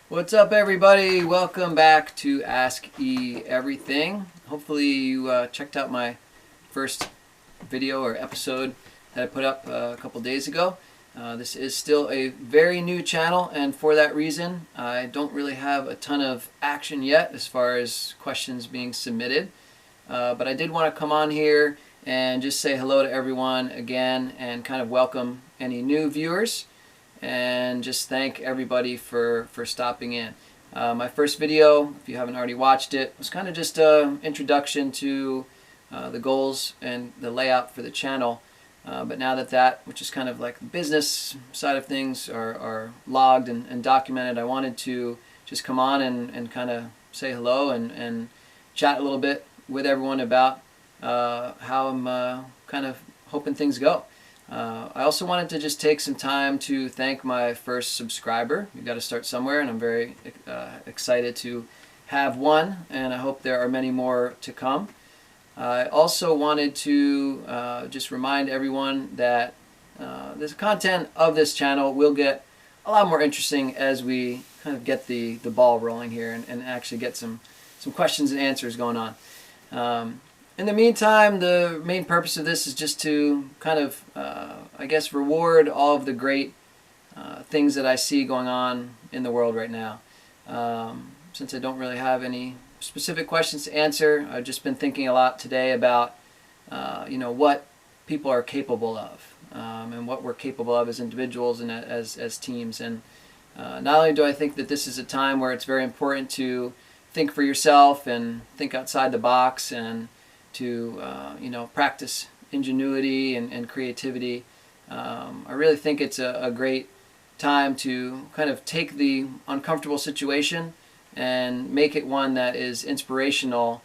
What's up, everybody? Welcome back to Ask E Everything. Hopefully you checked out my first video or episode that I put up a couple days ago. This is still a very new channel, and for that reason I don't really have a ton of action yet as far as questions being submitted. But I did want to come on here and just say hello to everyone again and kind of welcome any new viewers. And just thank everybody for stopping in. My first video, if you haven't already watched it, was kind of just an introduction to the goals and the layout for the channel. But now that which is kind of like the business side of things, are logged and documented, I wanted to just come on and kind of say hello and chat a little bit with everyone about how I'm kind of hoping things go. I also wanted to just take some time to thank my first subscriber. You've got to start somewhere, and I'm very excited to have one, and I hope there are many more to come. I also wanted to just remind everyone that this content of this channel will get a lot more interesting as we kind of get the ball rolling here and actually get some questions and answers going on. In the meantime, the main purpose of this is just to kind of, I guess, reward all of the great things that I see going on in the world right now. Since I don't really have any specific questions to answer, I've just been thinking a lot today about, what people are capable of, and what we're capable of as individuals and as teams. And not only do I think that this is a time where it's very important to think for yourself and think outside the box and to practice ingenuity and creativity. I really think it's a great time to kind of take the uncomfortable situation and make it one that is inspirational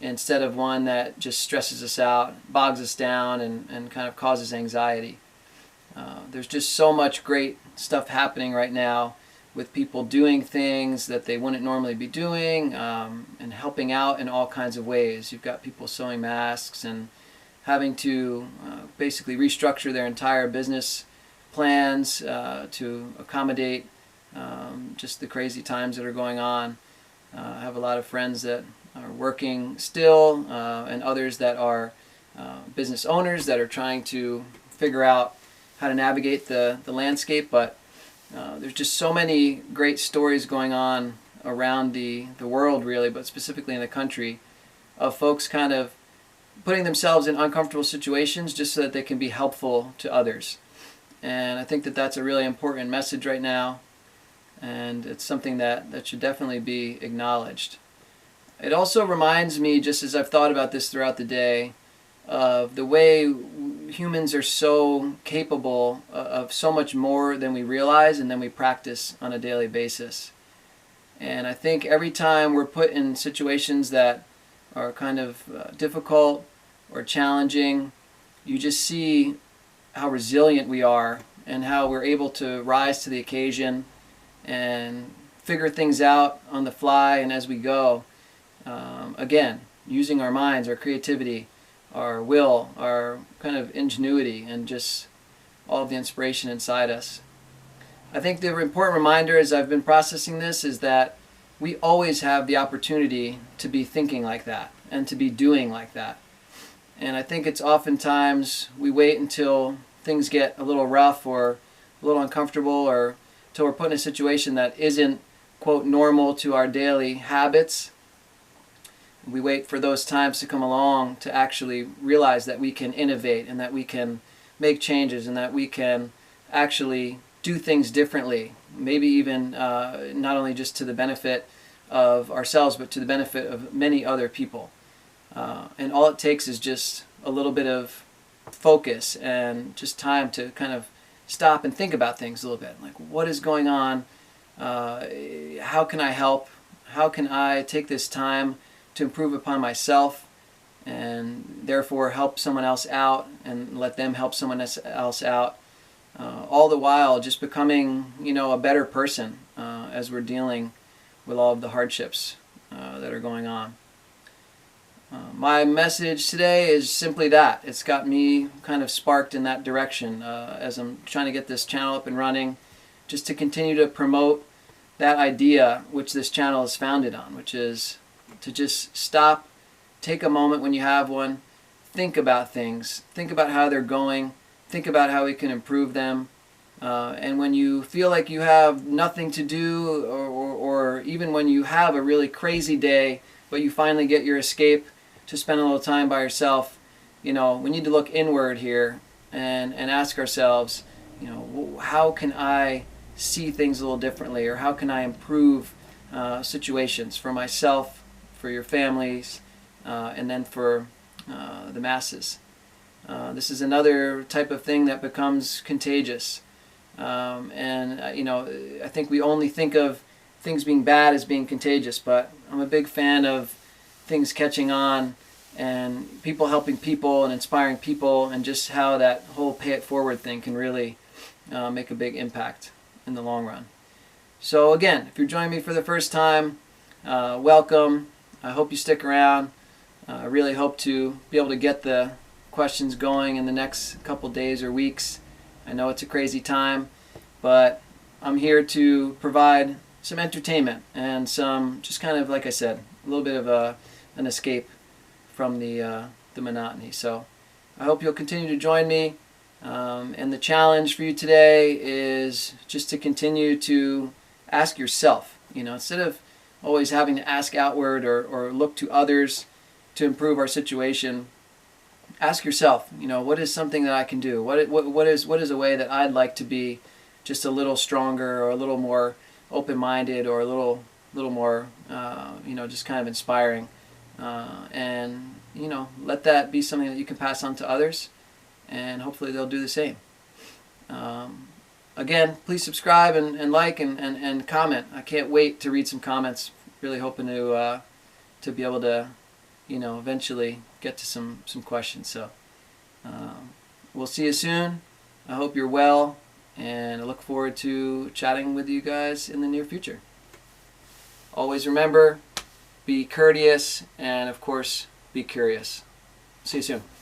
instead of one that just stresses us out, bogs us down, and kind of causes anxiety. There's just so much great stuff happening right now with people doing things that they wouldn't normally be doing, and helping out in all kinds of ways. You've got people sewing masks and having to basically restructure their entire business plans to accommodate just the crazy times that are going on. I have a lot of friends that are working still, and others that are business owners that are trying to figure out how to navigate the landscape, but there's just so many great stories going on around the world, really, but specifically in the country, of folks kind of putting themselves in uncomfortable situations just so that they can be helpful to others. And I think that that's a really important message right now, and it's something that should definitely be acknowledged. It also reminds me, just as I've thought about this throughout the day, of the way humans are so capable of so much more than we realize and then we practice on a daily basis. And I think every time we're put in situations that are kind of difficult or challenging, you just see how resilient we are and how we're able to rise to the occasion and figure things out on the fly and as we go. Again, using our minds, our creativity, our will, our kind of ingenuity, and just all of the inspiration inside us. I think the important reminder as I've been processing this is that we always have the opportunity to be thinking like that and to be doing like that. And I think it's oftentimes we wait until things get a little rough or a little uncomfortable, or until we're put in a situation that isn't, quote, normal to our daily habits. We wait for those times to come along to actually realize that we can innovate and that we can make changes and that we can actually do things differently, maybe even not only just to the benefit of ourselves but to the benefit of many other people. And all it takes is just a little bit of focus and just time to kind of stop and think about things a little bit. Like, what is going on? How can I help? How can I take this time to improve upon myself and therefore help someone else out and let them help someone else out, all the while just becoming a better person as we're dealing with all of the hardships that are going on. My message today is simply that. It's got me kind of sparked in that direction as I'm trying to get this channel up and running, just to continue to promote that idea which this channel is founded on, which is to just stop, take a moment when you have one, think about things, think about how they're going, think about how we can improve them. And when you feel like you have nothing to do, or even when you have a really crazy day, but you finally get your escape to spend a little time by yourself, we need to look inward here and ask ourselves, how can I see things a little differently, or how can I improve situations for myself, for your families, and then for the masses. This is another type of thing that becomes contagious. I think we only think of things being bad as being contagious, but I'm a big fan of things catching on and people helping people and inspiring people, and just how that whole pay it forward thing can really make a big impact in the long run. So again, if you're joining me for the first time, welcome. I hope you stick around. I really hope to be able to get the questions going in the next couple days or weeks. I know it's a crazy time, but I'm here to provide some entertainment and some, just kind of, like I said, a little bit of an escape from the monotony. So I hope you'll continue to join me. And the challenge for you today is just to continue to ask yourself, instead of always having to ask outward or look to others to improve our situation, ask yourself, what is something that I can do? What is a way that I'd like to be just a little stronger, or a little more open-minded, or a little more, just kind of inspiring. And let that be something that you can pass on to others, and hopefully they'll do the same. Again, please subscribe and like and comment. I can't wait to read some comments. Really hoping to be able to eventually get to some questions. So we'll see you soon. I hope you're well, and I look forward to chatting with you guys in the near future. Always remember, be courteous, and of course, be curious. See you soon.